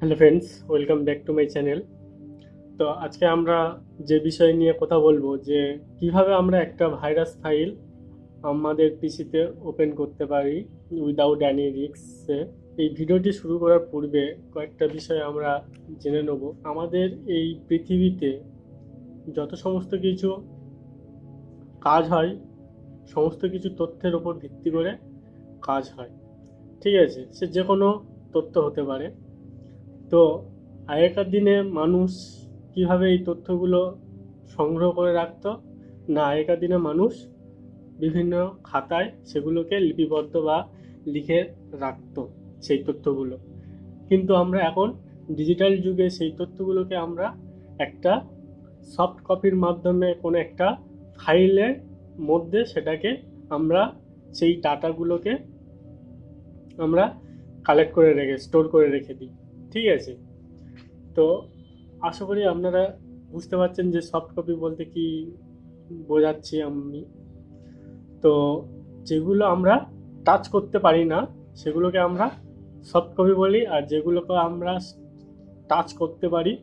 Hello friends, welcome back to my channel. তো আজকে আমরা যে বিষয় নিয়ে কথা বলবো যে কিভাবে আমরা একটা ভাইরাস ফাইল আমাদের পিসিতে ওপেন করতে পারি উইদাউট এনি রিস্কে। এই ভিডিওটি শুরু করার পূর্বে কয়েকটা বিষয় আমরা জেনে নেব। আমাদের এই পৃথিবীতে যত সমস্ত কিছু কাজ হয়, সমস্ত কিছু তথ্যের উপর ভিত্তি করে কাজ হয়। ঠিক আছে, সে যে কোনো তথ্য হতে পারে। তো আগেকার দিনে মানুষ কিভাবে এই তথ্যগুলো সংগ্রহ করে রাখতো? না, আগেকার দিনে মানুষ বিভিন্ন খাতায় সেগুলোকে লিপিবদ্ধ বা লিখে রাখতো সেই তথ্যগুলো। কিন্তু আমরা এখন ডিজিটাল যুগে সেই তথ্যগুলোকে আমরা একটা সফট কপির মাধ্যমে কোনো একটা ফাইলের মধ্যে সেটাকে আমরা সেই ডাটাগুলোকে আমরা কালেক্ট করে স্টোর করে রেখে দিই। ঠিক আছে, তো আশা করি আপনারা বুঝতে পারছেন যে সফট কপি বলতে কি বোঝাচ্ছি আমি। তো যেগুলো আমরা টাচ করতে পারি না সেগুলোকে আমরা সফট কপি বলি, আর যেগুলোকে আমরা টাচ করতে পারি,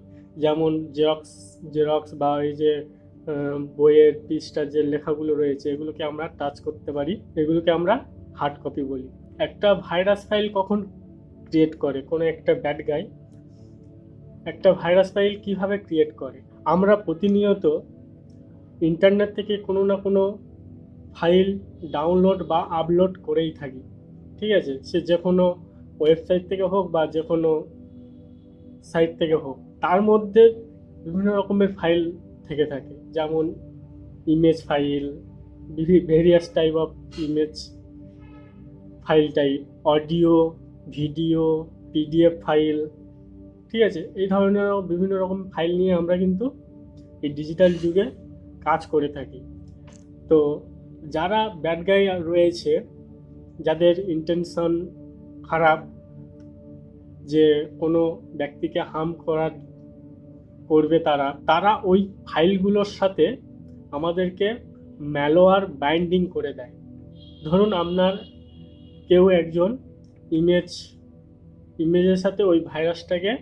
যেমন জেরক্স জেরক্স বা এই যে বইয়ের পৃষ্ঠার যে লেখাগুলো রয়েছে এগুলোকে আমরা টাচ করতে পারি, এগুলোকে আমরা হার্ড কপি বলি। একটা ভাইরাস ফাইল কখন ক্রিয়েট করে কোনো একটা ব্যাড গাই? একটা ভাইরাস ফাইল কিভাবে ক্রিয়েট করে? আমরা প্রতিনিয়ত ইন্টারনেট থেকে কোনো না কোনো ফাইল ডাউনলোড বা আপলোড করেই থাকি। ঠিক আছে, সে যে কোনো ওয়েবসাইট থেকে হোক বা যে কোনো সাইট থেকে হোক, তার মধ্যে বিভিন্ন রকমের ফাইল থেকে থাকে, যেমন image file, various type of image file type, audio, video, PDF file. ঠিক আছে, এই ধরনের বিভিন্ন রকম ফাইল নিয়ে আমরা কিন্তু এই ডিজিটাল যুগে কাজ করে থাকি। তো যারা ব্যাড গাই রয়েছে, যাদের ইন্টেনশন খারাপ, যে কোনো ব্যক্তিকে হার্ম করবে, তারা তারা ওই ফাইলগুলোর সাথে আমাদেরকে ম্যালওয়্যার বাইন্ডিং করে দেয়। ধরুন আপনার কেউ একজন ইমেজের সাথে ওই ভাইরাসটাকে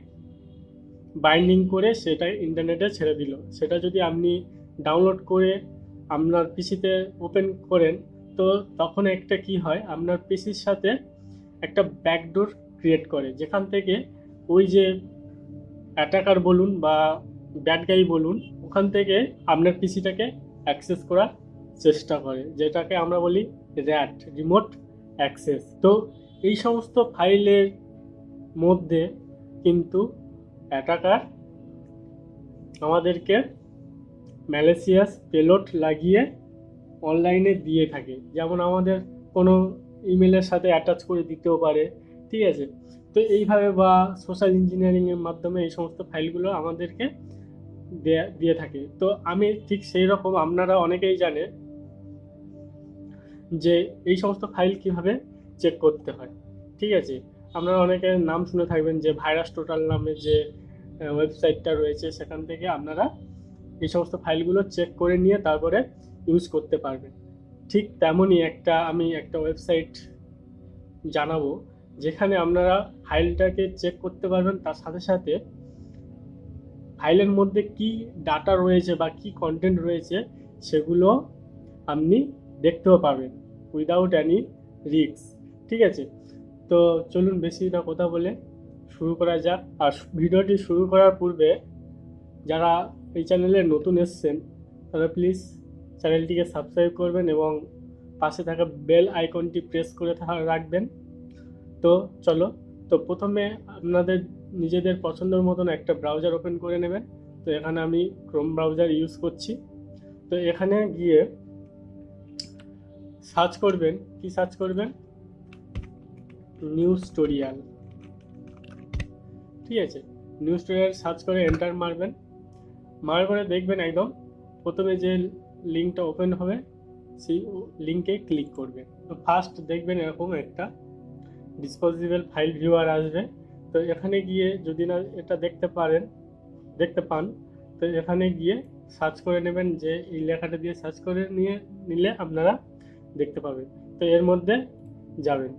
বাইন্ডিং করে সেটা ইন্টারনেটে ছেড়ে দিল। সেটা যদি আপনি ডাউনলোড করে আপনার পিসিতে ওপেন করেন, তো তখন একটা কি হয়, আপনার পিসির সাথে একটা ব্যাকডোর ক্রিয়েট করে, যেখান থেকে ওই যে অ্যাটাকার বলুন বা ব্যাড গাই বলুন, ওখান থেকে আপনার পিসিটাকে অ্যাক্সেস করার চেষ্টা করে, যেটাকে আমরা বলি র্যাট, রিমোট অ্যাক্সেস। তো এই সমস্ত ফাইলের মধ্যে কিন্তু অ্যাটাকার আমাদেরকে ম্যালেসিয়াস পেলোড লাগিয়ে অনলাইনে দিয়ে থাকে, যেমন আমাদের কোনো ইমেলের সাথে অ্যাটাচ করে দিতেও পারে। ঠিক আছে, তো এইভাবে বা সোশ্যাল ইঞ্জিনিয়ারিংয়ের মাধ্যমে এই সমস্ত ফাইলগুলো আমাদেরকে দিয়ে থাকে। তো আমি ঠিক সেই রকম, আপনারা অনেকেই জানে যে এই সমস্ত ফাইল কিভাবে চেক করতে হয়। ঠিক আছে, আপনারা অনেকের নাম শুনে থাকবেন যে ভাইরাস টোটাল নামে যে ওয়েবসাইটটা রয়েছে, সেখান থেকে আপনারা এই সমস্ত ফাইলগুলো চেক করে নিয়ে তারপরে ইউজ করতে পারবেন। ঠিক তেমনই আমি একটা ওয়েবসাইট জানাবো, যেখানে আপনারা ফাইলটাকে চেক করতে পারবেন, তার সাথে সাথে ফাইলের মধ্যে কি ডাটা রয়েছে বা কি কন্টেন্ট রয়েছে সেগুলো আপনি দেখতেও পাবেন উইদাউট এনি রিস্ক। ঠিক আছে, তো চলুন বেশি না কথা বলে শুরু করা যাক। আর ভিডিওটি শুরু করার পূর্বে যারা এই চ্যানেলে নতুন এসছেন, তারা প্লিজ চ্যানেলটিকে সাবস্ক্রাইব করবেন এবং পাশে থাকা বেল আইকনটি প্রেস করে রাখবেন। তো চলো, তো প্রথমে আপনাদের নিজেদের পছন্দের মতন একটা ব্রাউজার ওপেন করে নেবেন। তো এখানে আমি ক্রোম ব্রাউজার ইউজ করছি। তো এখানে গিয়ে সার্চ করবেন, কি সার্চ করবেন? নিউজটোরিয়াল। ঠিক আছে, নিউজটোরিয়াল সার্চ করে এন্টার মারবেন। মারার পরে দেখবেন একদম প্রথমে যে লিঙ্কটা ওপেন হবে সেই লিঙ্কে ক্লিক করবেন। তো ফার্স্ট দেখবেন এরকম একটা ডিসপোজেবল ফাইল ভিউয়ার আসবে। তো এখানে গিয়ে যদি না এটা দেখতে পান, তো এখানে গিয়ে সার্চ করে নেবেন, যে এই লেখাটা দিয়ে সার্চ করে নিলে আপনারা দেখতে পাবেন। তো এর মধ্যে যাবেন,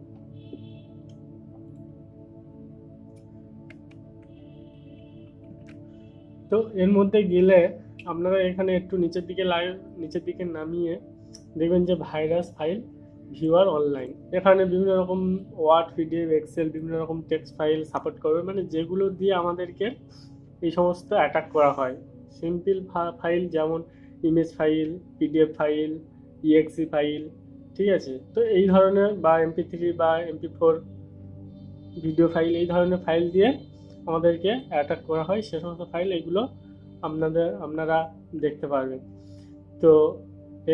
তো এর মধ্যে গেলে আপনারা এখানে একটু নিচের দিকে নামিয়ে দেখবেন যে ভাইরাস ফাইল ভিউয়ার অনলাইন। এখানে বিভিন্ন রকম ওয়ার্ড, পিডিএফ, এক্সেল, বিভিন্ন রকম টেক্সট ফাইল সাপোর্ট করবে, মানে যেগুলো দিয়ে আমাদেরকে এই সমস্ত অ্যাটাক করা হয়। সিম্পল ফাইল যেমন image file, PDF file, exe file, ঠিক আছে। তো এই ধরনের বা MP3 বা MP4 ভিডিও ফাইল, এই ধরনের ফাইল দিয়ে আমাদেরকে অ্যাটাক করা হয়। সে সমস্ত ফাইল এগুলো আপনারা দেখতে পারবেন। তো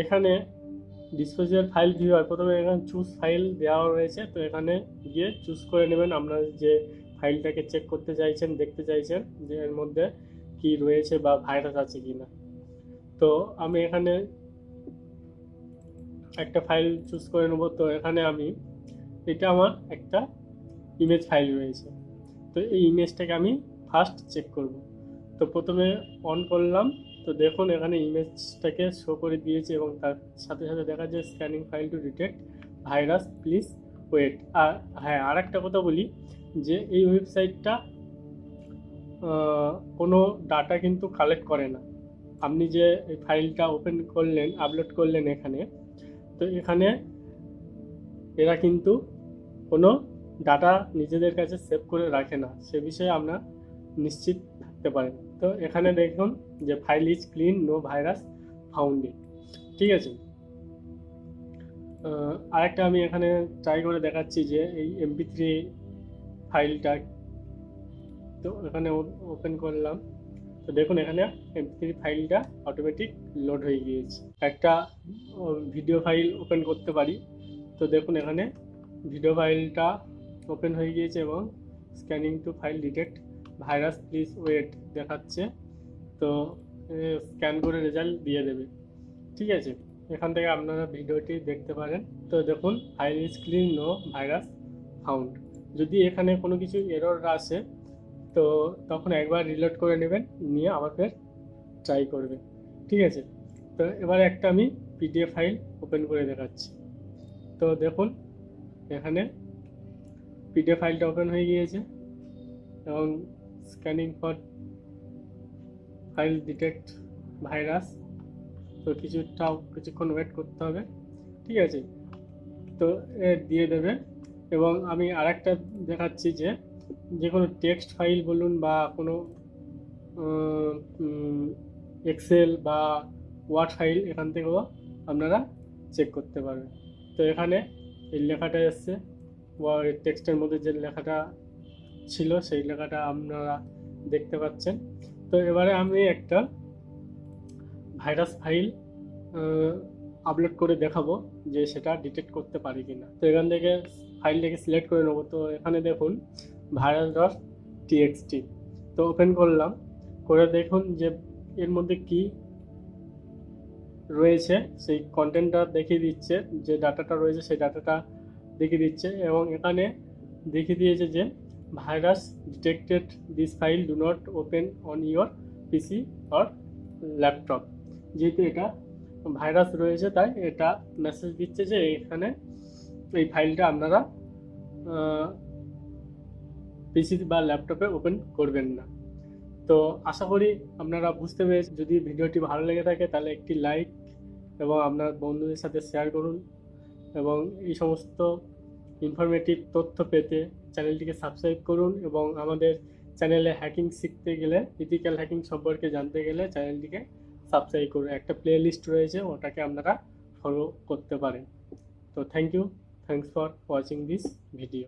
এখানে ডিসপোজেবল ফাইল ভিউয়ার, প্রথমে এখানে চুজ ফাইল দেওয়া রয়েছে। তো এখানে গিয়ে চুজ করে নেবেন আপনারা যে ফাইলটাকে চেক করতে চাইছেন, দেখতে চাইছেন যে এর মধ্যে কি রয়েছে বা ভাইরাস আছে কিনা। তো আমি এখানে একটা ফাইল চুজ করে নেব। তো এখানে এটা আমার একটা ইমেজ ফাইল রয়েছে। তো এই ইমেজটাকে আমি ফার্স্ট চেক করব। তো প্রথমে অন করলাম। তো দেখুন এখানে ইমেজটাকে শো করে দিয়েছে এবং তার সাথে সাথে দেখা যায় scanning file to detect virus, please wait. আর হ্যাঁ, আর একটা কথা বলি যে এই ওয়েবসাইটটা কোনো ডাটা কিন্তু কালেক্ট করে না। আপনি যে এই ফাইলটা ওপেন করলেন, আপলোড করলেন এখানে, তো এখানে এরা কিন্তু কোনো ডাটা নিজেদের কাছে সেভ করে রাখে না, সে বিষয়ে আমরা নিশ্চিত থাকতে পারেন। তো এখানে দেখুন যে file is clean, no virus found in, ঠিক আছে। আরেকটা আমি এখানে ট্রাই করে দেখাচ্ছি যে এই MP3 ফাইলটা, তো এখানে ওপেন করলাম। তো দেখুন এখানে MP3 ফাইলটা অটোমেটিক লোড হয়ে গিয়েছে। একটা ভিডিও ফাইল ওপেন করতে পারি। তো দেখুন এখানে ভিডিও ফাইলটা ওপেন হয়ে গিয়েছে এবং scanning to file detect virus, please wait দেখাচ্ছে। তো স্ক্যান করে রেজাল্ট দিয়ে দেবে, ঠিক আছে। এখান থেকে আপনারা ভিডিওটি দেখতে পারেন। তো দেখুন file is clean, no virus found. যদি এখানে কোনো কিছু এরর আসে তো তখন একবার রিলোড করে নেবেন, নিয়ে আবার ফের ট্রাই করবেন, ঠিক আছে। তো এবার একটা আমি PDF ফাইল ওপেন করে দেখাচ্ছি। তো দেখুন এখানে PDF ফাইলটা ওপেন হয়ে গিয়েছে এবং scanning for file detect virus. তো কিছুক্ষণ ওয়েট করতে হবে, ঠিক আছে। তো দিয়ে দেবে। এবং আমি আরেকটা দেখাচ্ছি যে কোনো টেক্সট ফাইল বলুন বা কোনো এক্সেল বা ওয়ার্ড ফাইল, এখান থেকেও আপনারা চেক করতে পারবেন। তো এখানে এই লেখাটা এসছে, টেক্সটের মধ্যে যে লেখাটা ছিল সেই লেখাটা আপনারা দেখতে পাচ্ছেন। তো এবারে আমি একটা ভাইরাস ফাইল আপলোড করে দেখাবো যে সেটা ডিটেক্ট করতে পারি কিনা। তো এখান থেকে ফাইলটাকে সিলেক্ট করে নেবো। তো এখানে দেখুন virus.txt। তো ওপেন করলাম, করে দেখুন যে এর মধ্যে কি রয়েছে সেই কন্টেন্টটা দেখিয়ে দিচ্ছে, যে ডাটাটা রয়েছে সেই ডাটাটা দেখিয়ে দিচ্ছে। এবং এখানে দেখিয়ে দিয়েছে যে virus detected, this file do not open on your PC or laptop. যেহেতু এটা ভাইরাস রয়েছে তাই এটা মেসেজ দিচ্ছে যে এখানে এই ফাইলটা আপনারা PC বা ল্যাপটপে ওপেন করবেন না। তো আশা করি আপনারা বুঝতে পেরেছেন। যদি ভিডিওটি ভালো লেগে থাকে তাহলে একটি লাইক এবং আপনার বন্ধুদের সাথে শেয়ার করুন। এবং এই সমস্ত ইনফরমেটিভ তথ্য পেতে চ্যানেলটিকে সাবস্ক্রাইব করুন। এবং আমাদের চ্যানেলে হ্যাকিং শিখতে গেলে, ইথিক্যাল হ্যাকিং সম্পর্কে জানতে গেলে চ্যানেলটিকে সাবস্ক্রাইব করুন। একটা প্লে লিস্ট রয়েছে, ওটাকে আপনারা ফলো করতে পারেন। তো thanks for watching this video.